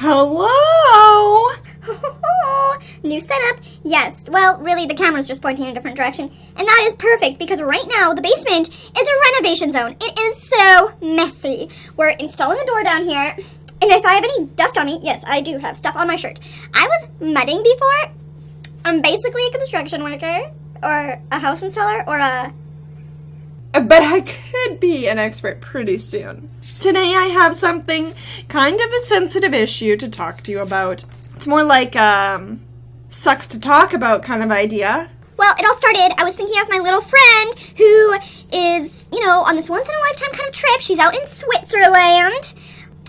Hello! New setup. Yes, well, really, the camera's just pointing in a different direction. And that is perfect because right now the basement is a renovation zone. It is so messy. We're installing a door down here. And if I have any dust on me, yes, I do have stuff on my shirt. I was mudding before. I'm basically a construction worker or a house installer or a... But I could be an expert pretty soon. Today I have something kind of a sensitive issue to talk to you about. It's more like, sucks to talk about kind of idea. Well, it all started, I was thinking of my little friend who is, on this once-in-a-lifetime kind of trip. She's out in Switzerland.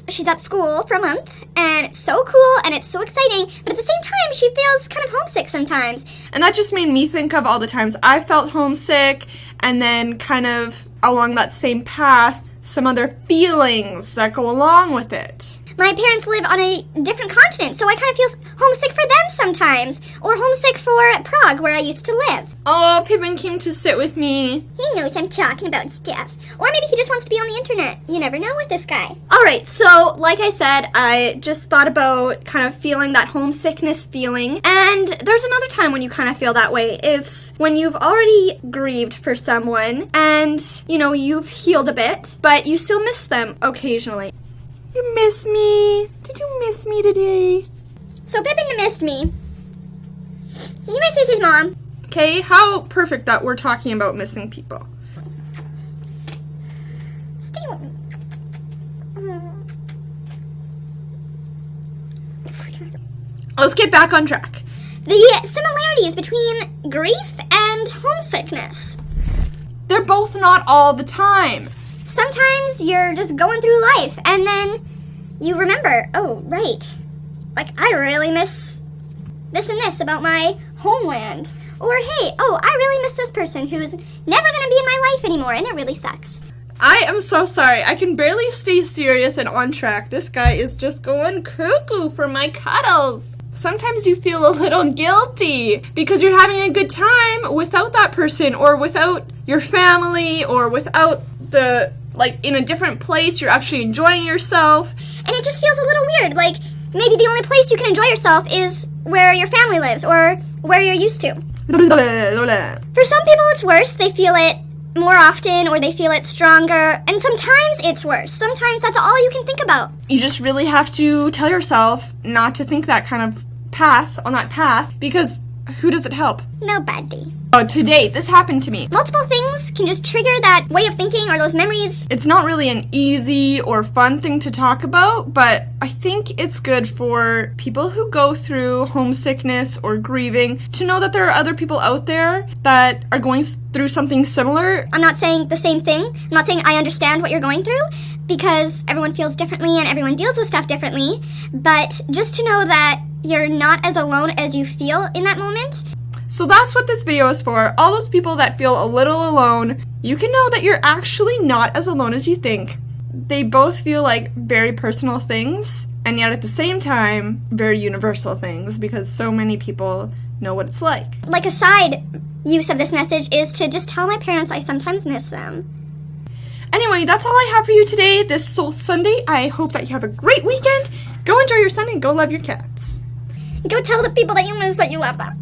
She's at school for a month, and it's so cool, and it's so exciting, but at the same time, she feels kind of homesick sometimes. And that just made me think of all the times I felt homesick, and then kind of along that same path, some other feelings that go along with it. My parents live on a different continent, so I kind of feel homesick for them sometimes. Or homesick for Prague, where I used to live. Oh, Pippin came to sit with me. He knows I'm talking about stuff. Or maybe he just wants to be on the internet. You never know with this guy. Alright, so like I said, I just thought about kind of feeling that homesickness feeling. And there's another time when you kind of feel that way. It's when you've already grieved for someone and, you've healed a bit, but you still miss them occasionally. You miss me? Did you miss me today? So Pippin missed me. He misses his mom. Okay, how perfect that we're talking about missing people. Stay with me. Let's get back on track. The similarities between grief and homesickness. They're both not all the time. Sometimes you're just going through life, and then you remember, oh, right, I really miss this and this about my homeland. Or, hey, I really miss this person who's never going to be in my life anymore, and it really sucks. I am so sorry. I can barely stay serious and on track. This guy is just going cuckoo for my cuddles. Sometimes you feel a little guilty because you're having a good time without that person or without your family or without in a different place, you're actually enjoying yourself. And it just feels a little weird, maybe the only place you can enjoy yourself is where your family lives or where you're used to. For some people it's worse, they feel it more often or they feel it stronger, and sometimes it's worse. Sometimes that's all you can think about. You just really have to tell yourself not to think that kind of on that path, because who does it help? Nobody. Oh, today, this happened to me. Multiple things can just trigger that way of thinking or those memories. It's not really an easy or fun thing to talk about, but I think it's good for people who go through homesickness or grieving to know that there are other people out there that are going through something similar. I'm not saying the same thing. I'm not saying I understand what you're going through, because everyone feels differently and everyone deals with stuff differently, but just to know that you're not as alone as you feel in that moment. So that's what this video is for. All those people that feel a little alone, you can know that you're actually not as alone as you think. They both feel like very personal things, and yet at the same time, very universal things, because so many people know what it's like. Like a side use of this message is to just tell my parents I sometimes miss them. Anyway, that's all I have for you today, this Soul Sunday. I hope that you have a great weekend. Go enjoy your Sunday and go love your cats. Go tell the people that you miss that you love them.